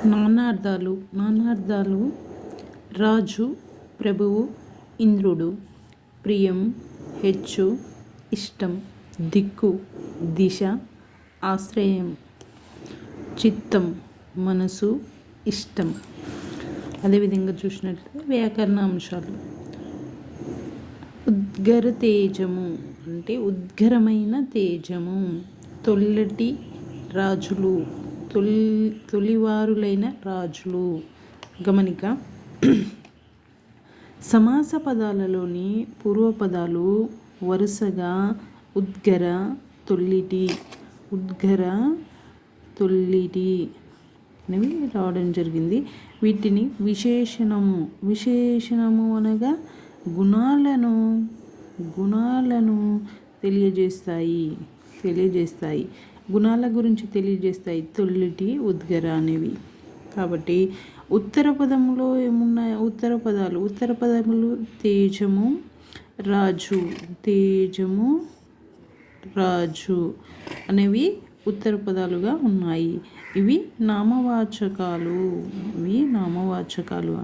నానార్థాలు రాజు, ప్రభువు, ఇంద్రుడు, ప్రియం, హెచ్చు, ఇష్టం, దిక్కు, దిశ, ఆశ్రయం, చిత్తం, మనసు, ఇష్టం. అదేవిధంగా చూసినట్లయితే వ్యాకరణ అంశాలు. ఉద్గర తేజము అంటే ఉద్గరమైన తేజము. తొల్లటి రాజులు, తొలివారులైన రాజులు. గమనిక. సమాస పదాలలోని పూర్వపదాలు వరుసగా ఉద్గర, తొల్లిటి, ఉద్గర, తొల్లిటి అనేవి రావడం జరిగింది. వీటిని విశేషణము అనగా గుణాలను తెలియజేస్తాయి. గుణాల గురించి తెలియజేస్తాయి తొల్లిటి, ఉద్గర అనేవి. కాబట్టి ఉత్తర పదంలో ఏమున్నాయి? ఉత్తర పదములు తేజము, రాజు అనేవి ఉత్తర పదాలుగా ఉన్నాయి. ఇవి నామవాచకాలు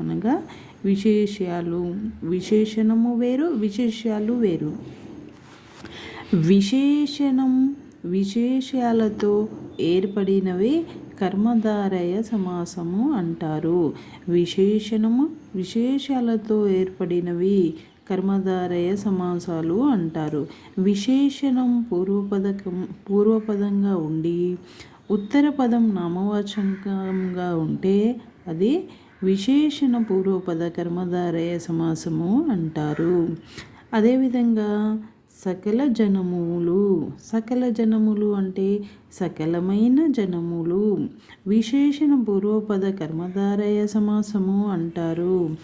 అనగా విశేషాలు. విశేషణము వేరు, విశేషాలు వేరు. విశేషాలతో ఏర్పడినవి కర్మధారయ సమాసము అంటారు. విశేషాలతో ఏర్పడినవి కర్మధారయ సమాసాలు అంటారు. విశేషణం పూర్వపదంగా ఉండి ఉత్తర పదం నామవాచకంగా ఉంటే అది విశేషణ పూర్వపద కర్మధారయ సమాసము అంటారు. అదేవిధంగా సకల జనములు అంటే సకలమైన జనములు విశేషణ పూర్వపద కర్మధారయ సమాసము అంటారు.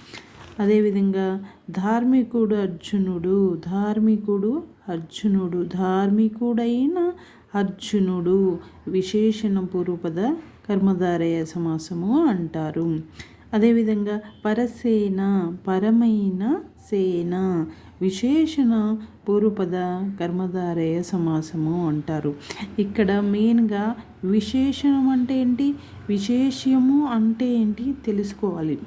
అదేవిధంగా ధార్మికుడైన అర్జునుడు విశేషణ పూర్వపద కర్మధారయ సమాసము అంటారు. అదేవిధంగా పరమైన సేన విశేషణ పూర్వపద కర్మధారయ సమాసము అంటారు. ఇక్కడ మెయిన్గా విశేషణం అంటే ఏంటి, విశేష్యము అంటే ఏంటి తెలుసుకోవాలి.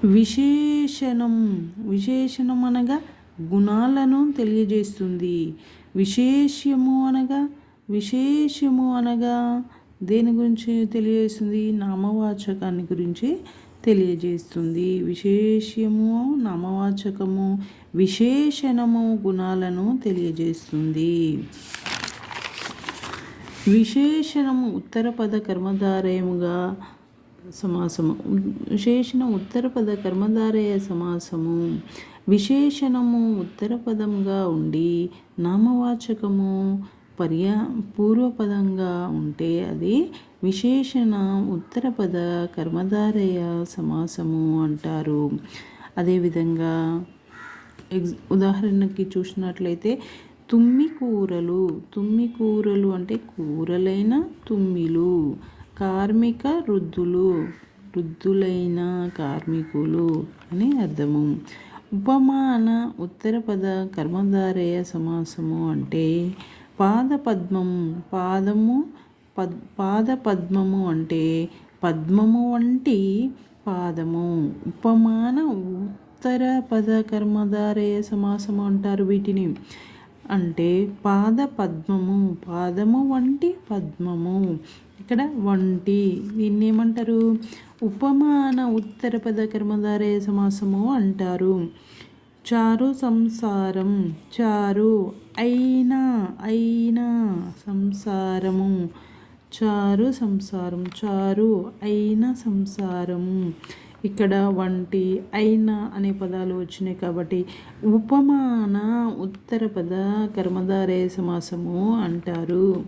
విశేషణం అనగా గుణాలను తెలియజేస్తుంది. విశేషము అనగా దేని గురించి తెలియజేస్తుంది? నామవాచకాన్ని గురించి తెలియజేస్తుంది. విశేష్యము నామవాచకము, విశేషణము గుణాలను తెలియజేస్తుంది. విశేషణము ఉత్తర పద కర్మధారయముగా సమాసము. విశేషణం ఉత్తర పద కర్మధారయ సమాసము. విశేషణము ఉత్తర పదంగా ఉండి నామవాచకము పూర్వపదంగా ఉంటే అది విశేషణ ఉత్తర పద కర్మధారయ సమాసము అంటారు. అదేవిధంగా ఉదాహరణకి చూసినట్లయితే తుమ్మికూరలు అంటే కూరలైన తుమ్మిలు. కార్మిక వృద్ధులైన కార్మికులు అని అర్థము. ఉపమాన ఉత్తర పద కర్మధారయ సమాసము అంటే పాదపద్మము అంటే పద్మము వంటి పాదము. ఉపమాన ఉత్తర పద కర్మధారయ సమాసము అంటారు వీటిని. అంటే పాదము వంటి పద్మము. ఇక్కడ వంటి దీన్ని ఏమంటారు? ఉపమాన ఉత్తర పద కర్మధారయ సమాసము అంటారు. చారు సంసారం, చారు అయినా సంసారము. చారు అయిన సంసారము. ఇక్కడ వంటి, అయినా అనే పదాలు వచ్చినాయి కాబట్టి ఉపమాన ఉత్తర పద కర్మధారయ సమాసము అంటారు.